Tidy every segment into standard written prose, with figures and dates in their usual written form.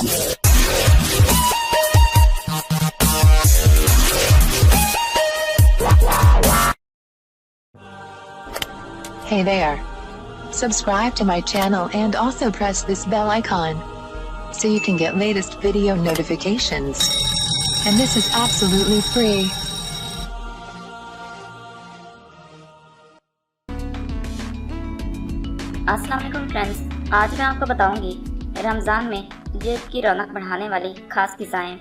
Hey there. Subscribe to my channel and also press this bell icon so you can get latest video notifications. And this is absolutely free. अस्सलाम वालेकुम friends, आज मैं आपको बताऊंगी रमज़ान में जिल्द की रौनक बढ़ाने वाली खास ग़िज़ाएं।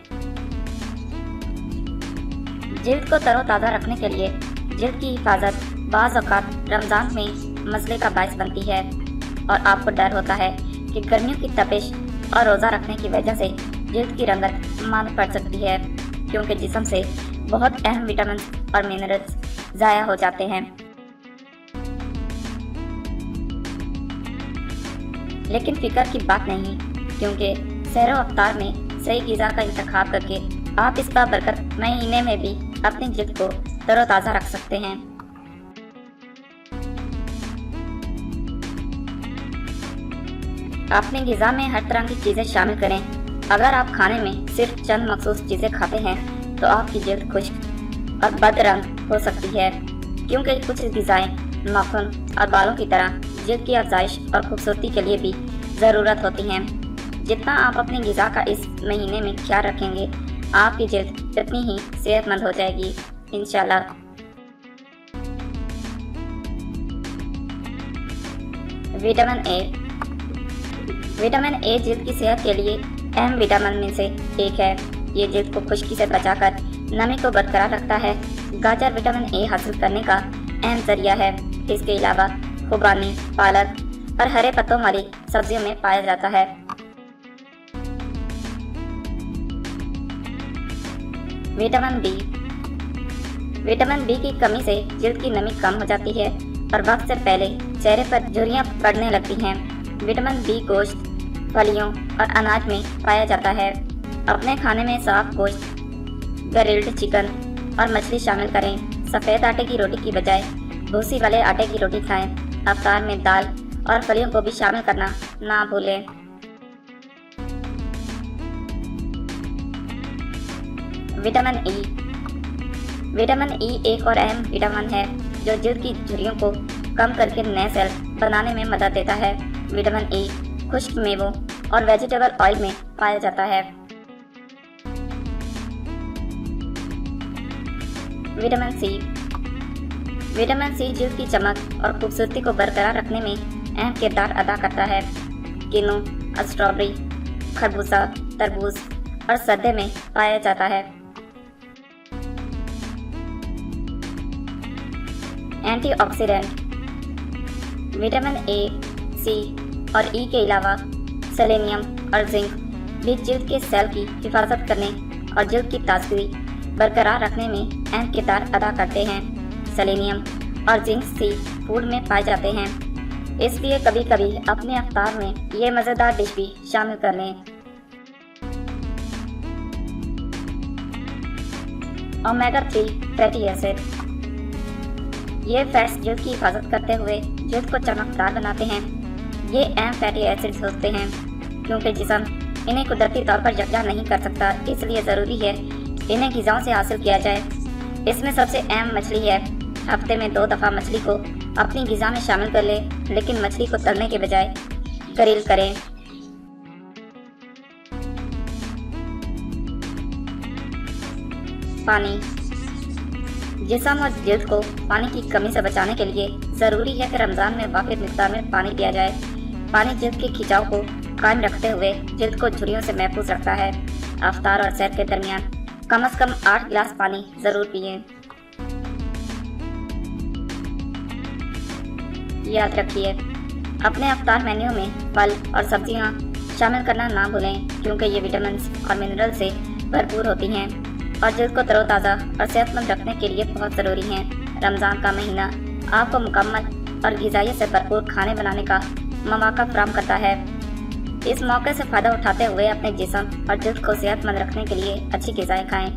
जिल्द को तरोताज़ा रखने के लिए जिल्द की हिफाजत बाज़ औक़ात रमज़ान में मसले का बायस बनती है और आपको डर होता है कि गर्मियों की तपिश और रोज़ा रखने की वजह से जिल्द की रंगत मांद पड़ सकती है, क्योंकि जिस्म से बहुत अहम विटामिन और मिनरल्स ज़ाया हो जाते हैं। लेकिन फिक्र की बात नहीं, क्योंकि सहरो अफ्तार में सही ग़िज़ा का इंतखाब करके आप इस बाबरकत महीने में भी अपनी जिल्द को तरोताज़ा रख सकते हैं। अपनी ग़िज़ा में हर तरह की चीज़ें शामिल करें। अगर आप खाने में सिर्फ चंद मखसूस चीज़ें खाते हैं तो आपकी जिल्द खुश्क और बदरंग हो सकती है, क्योंकि कुछ ग़िज़ाएं नाखून और बालों की तरह जिल्द की अफ़ज़ाइश और खूबसूरती के लिए भी ज़रूरत होती हैं। जितना आप अपनी ग़िज़ा का इस महीने में ख्याल रखेंगे, आपकी जिल्द उतनी ही सेहतमंद हो जाएगी इंशाल्लाह। विटामिन ए जिल्द की सेहत के लिए अहम विटामिन में से एक है। ये जिल्द को खुश्की से बचाकर नमी को बरकरार रखता है। गाजर विटामिन ए हासिल करने का अहम जरिया है। इसके अलावा खुबानी, पालक और हरे पत्तों वाली सब्जियों में पाया जाता है। विटामिन बी की कमी से जिल्द की नमी कम हो जाती है और वक्त से पहले चेहरे पर झुर्रियां पड़ने लगती हैं। विटामिन बी गोश्त, फलियों और अनाज में पाया जाता है। अपने खाने में साफ गोश्त, ग्रिल्ड चिकन और मछली शामिल करें। सफ़ेद आटे की रोटी की बजाय भूसी वाले आटे की रोटी खाएं। अफ्तार में दाल और फलियों को भी शामिल करना ना भूलें। विटामिन ई एक और अहम विटामिन है जो जिल्द की झुर्रियों को कम करके नए सेल बनाने में मदद देता है। विटामिन ई खुश्क मेवों और वेजिटेबल ऑयल में पाया जाता है। विटामिन सी जिल्द की चमक और खूबसूरती को बरकरार रखने में अहम किरदार अदा करता है। किन्नू और स्ट्रॉबेरी, खरबूजा, तरबूज और सद्दे में पाया जाता है। एंटीऑक्सीडेंट विटामिन ए, सी और ई के अलावा सेलेनियम और जिंक भी जिल्द के सेल की हिफाजत करने और जिल्द की ताजगी बरकरार रखने में अहम किरदार अदा करते हैं। सेलेनियम और जिंक सी फूड में पाए जाते हैं, इसलिए कभी कभी अपने अफ्तार में ये मज़ेदार डिश भी शामिल कर लें। ओमेगा 3 फैटी एसिड, ये फैट्स जिल्द की हिफाजत करते हुए जिल्द को चमकदार बनाते हैं। ये अहम फैटी एसिड्स होते हैं क्योंकि जिस्म इन्हें कुदरती तौर पर यकजा नहीं कर सकता, इसलिए ज़रूरी है इन्हें ग़िज़ाओं से हासिल किया जाए। इसमें सबसे अहम मछली है। हफ्ते में 2 दफ़ा मछली को अपनी ग़िज़ा में शामिल कर लें, लेकिन मछली को तलने के बजाय ग्रिल करें। पानी, जिस्म और जिल्द को पानी की कमी से बचाने के लिए ज़रूरी है कि रमज़ान में वाक़िफ़ मिक़दार में पानी पिया जाए। पानी जिल्द के खिंचाव को कायम रखते हुए जिल्द को झुर्रियों से महफूज रखता है। अफ्तार और सहर के दरमियान कम से कम 8 गिलास पानी ज़रूर पिएं। याद रखिए, अपने अफ्तार मेन्यू में फल और सब्जियां शामिल करना ना भूलें, क्योंकि ये विटामिन और मिनरल से भरपूर होती हैं और जिल्द को तरोताज़ा और सेहतमंद रखने के लिए बहुत ज़रूरी हैं। रमज़ान का महीना आपको मुकम्मल और ग़िज़ाइयत से भरपूर खाने बनाने का मौका फराहम करता है। इस मौके से फ़ायदा उठाते हुए अपने जिस्म और जिल्द को सेहतमंद रखने के लिए अच्छी ग़िज़ाएँ खाएँ।